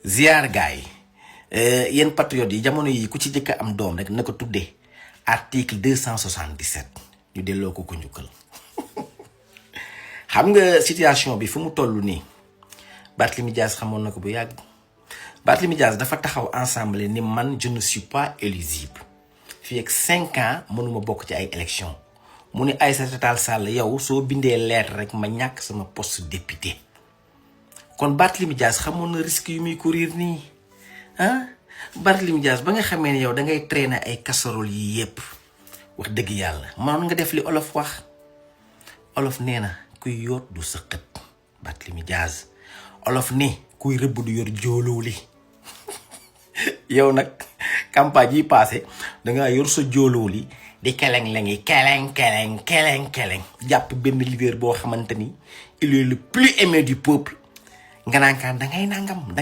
ziar gaay yéen patriotes yi jamono yi ku ci jëkk am doom rek na ko tuddee article 277 ñu delloo ko njukkal xam nga situation bi fu mu toll nii Barthélémy Dias xamoon na ko bu yàgg. Barthélémy Dias dafa taxaw ensemble ni man je ne suis pas éligible fii ak 5 ans mënuma bokk ci ay élections mu ni Aïssata Tall Sall yow soo bindee lettre rek ma ñàkk sama poste député kon Barthélémy Dias xamoon na risque yu muy courir nii ah Barthélémy Dias ba nga xamee ne yow da ngay traîner ay casserole yi yépp wax dëgg yàlla mënoon nga def li olof wax olof nee na kuy yoot du sëqët Barthélémy Dias olof ni kuy rëbb du yor jooloo li yow nag campagne yi passé dangaa yor sa jooloo li di keleng-lengi keleng jàpp benn leader boo xamante ni il est le plus aimé du peuple nga naan kaan dangay nangam